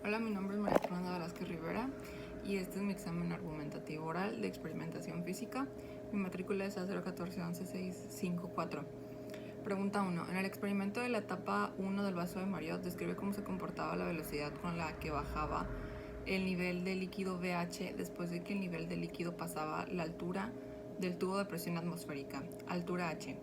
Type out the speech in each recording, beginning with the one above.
Hola, mi nombre es María Fernanda Velázquez Rivera y este es mi examen argumentativo oral de experimentación física. Mi matrícula es A014116654. Pregunta 1. En el experimento de la etapa 1 del vaso de Mariotte, describe cómo se comportaba la velocidad con la que bajaba el nivel de líquido VH después de que el nivel de líquido pasaba la altura del tubo de presión atmosférica, altura H.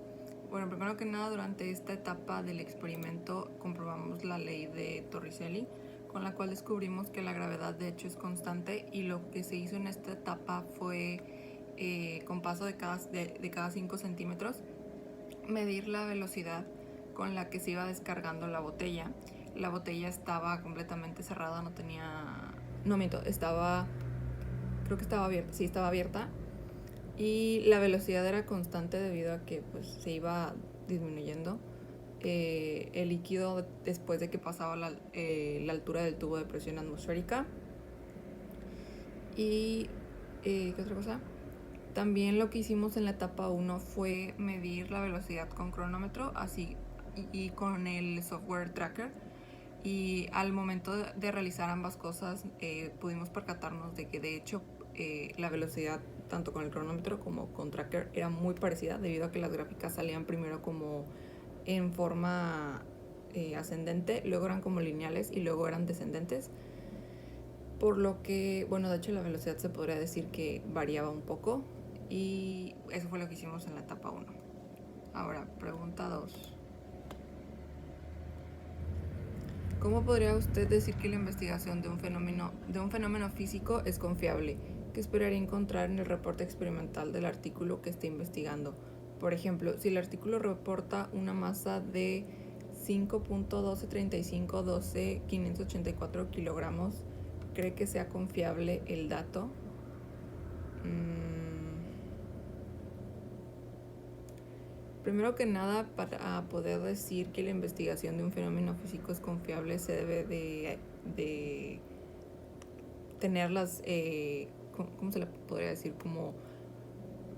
Bueno, primero que nada, durante esta etapa del experimento comprobamos la ley de Torricelli, con la cual descubrimos que la gravedad de hecho es constante, y lo que se hizo en esta etapa fue, con paso de cada 5 centímetros, medir la velocidad con la que se iba descargando la botella. La botella estaba completamente cerrada, no tenía... No miento, creo que estaba abierta, sí, estaba abierta. Y la velocidad era constante debido a que pues, se iba disminuyendo el líquido después de que pasaba la altura del tubo de presión atmosférica. Y ¿qué otra cosa? También lo que hicimos en la etapa 1 fue medir la velocidad con cronómetro así y con el software tracker. Y al momento de realizar ambas cosas pudimos percatarnos de que de hecho la velocidad tanto con el cronómetro como con tracker era muy parecida, debido a que las gráficas salían primero como en forma ascendente, luego eran como lineales y luego eran descendentes. Por lo que, bueno, de hecho la velocidad se podría decir que variaba un poco, y eso fue lo que hicimos en la etapa 1. Ahora, pregunta 2. ¿Cómo podría usted decir que la investigación de un fenómeno físico es confiable? ¿Qué esperaría encontrar en el reporte experimental del artículo que esté investigando? Por ejemplo, si el artículo reporta una masa de 5.123512.584 kilogramos, ¿cree que sea confiable el dato? Primero que nada, para poder decir que la investigación de un fenómeno físico es confiable, se debe de tener las, ¿cómo se le podría decir? Como,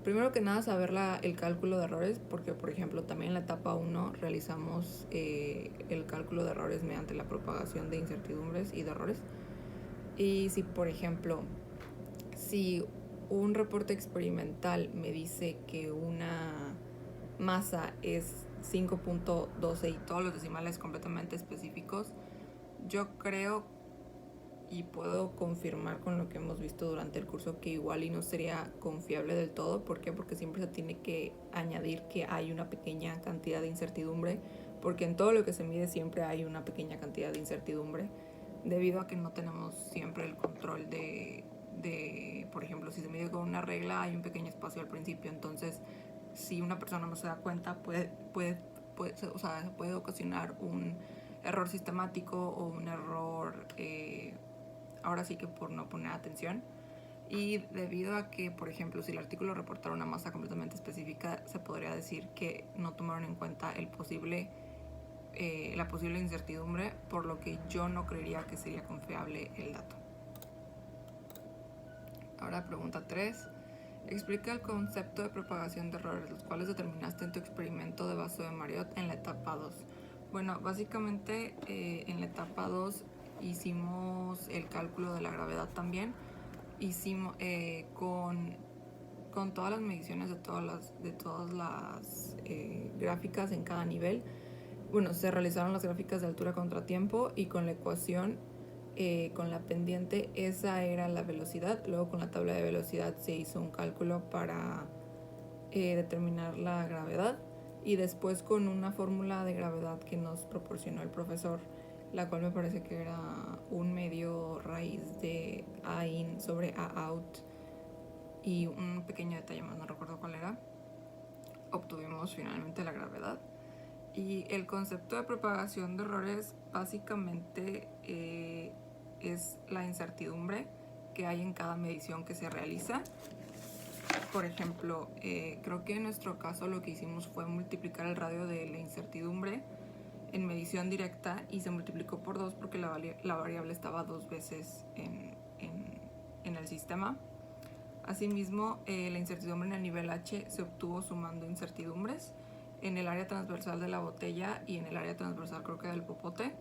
primero que nada, saber el cálculo de errores, porque, por ejemplo, también en la etapa 1 realizamos el cálculo de errores mediante la propagación de incertidumbres y de errores. Y si, por ejemplo, si un reporte experimental me dice que una masa es 5.12 y todos los decimales completamente específicos, yo creo y puedo confirmar con lo que hemos visto durante el curso que igual y no sería confiable del todo. ¿Por qué? Porque siempre se tiene que añadir que hay una pequeña cantidad de incertidumbre, porque en todo lo que se mide siempre hay una pequeña cantidad de incertidumbre, debido a que no tenemos siempre el control por ejemplo, si se mide con una regla hay un pequeño espacio al principio, entonces si una persona no se da cuenta o sea, puede ocasionar un error sistemático o un error ahora sí que por no poner atención. Y debido a que, por ejemplo, si el artículo reportara una masa completamente específica, se podría decir que no tomaron en cuenta la posible incertidumbre, por lo que yo no creería que sería confiable el dato. Ahora, pregunta 3. Explica el concepto de propagación de errores, los cuales determinaste en tu experimento de vaso de Mariotte en la etapa 2. Bueno, básicamente en la etapa 2 hicimos el cálculo de la gravedad también. Hicimos con todas las mediciones de todas las gráficas en cada nivel. Bueno, se realizaron las gráficas de altura contra tiempo, y con la ecuación con la pendiente, esa era la velocidad. Luego con la tabla de velocidad se hizo un cálculo para determinar la gravedad, y después con una fórmula de gravedad que nos proporcionó el profesor, la cual me parece que era un medio raíz de A in sobre A out y un pequeño detalle más, no recuerdo cuál era, obtuvimos finalmente la gravedad. Y el concepto de propagación de errores básicamente es la incertidumbre que hay en cada medición que se realiza. Por ejemplo, creo que en nuestro caso lo que hicimos fue multiplicar el radio de la incertidumbre en medición directa, y se multiplicó por 2 porque la variable estaba 2 veces en el sistema. Asimismo, la incertidumbre en el nivel H se obtuvo sumando incertidumbres en el área transversal de la botella y en el área transversal, creo que del popote.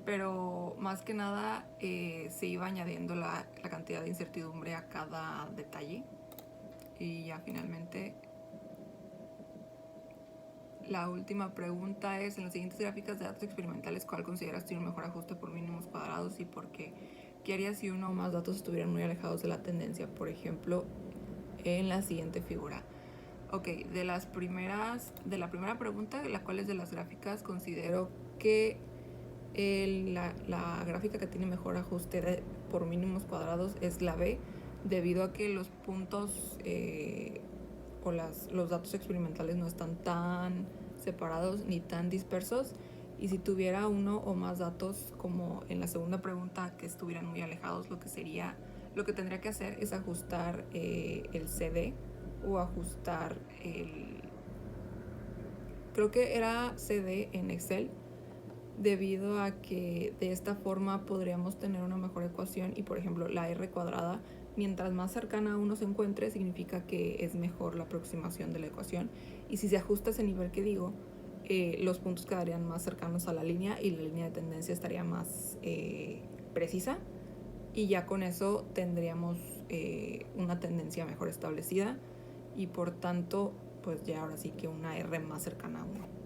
pero más que nada se iba añadiendo la cantidad de incertidumbre a cada detalle. Y ya finalmente la última pregunta es: en las siguientes gráficas de datos experimentales, ¿cuál consideras tiene un mejor ajuste por mínimos cuadrados y por qué? ¿Qué harías si uno o más datos estuvieran muy alejados de la tendencia? Por ejemplo, en la siguiente figura. Ok, de la primera pregunta, la cual es de las gráficas, considero que la gráfica que tiene mejor ajuste por mínimos cuadrados es la B, debido a que los puntos o los datos experimentales no están tan separados ni tan dispersos, y si tuviera uno o más datos, como en la segunda pregunta, que estuvieran muy alejados, lo que tendría que hacer es ajustar el CD o ajustar creo que era CD en Excel, debido a que de esta forma podríamos tener una mejor ecuación. Y por ejemplo, la R cuadrada, mientras más cercana a uno se encuentre, significa que es mejor la aproximación de la ecuación, y si se ajusta ese nivel que digo, los puntos quedarían más cercanos a la línea y la línea de tendencia estaría más precisa, y ya con eso tendríamos una tendencia mejor establecida y por tanto pues ya ahora sí que una R más cercana a uno.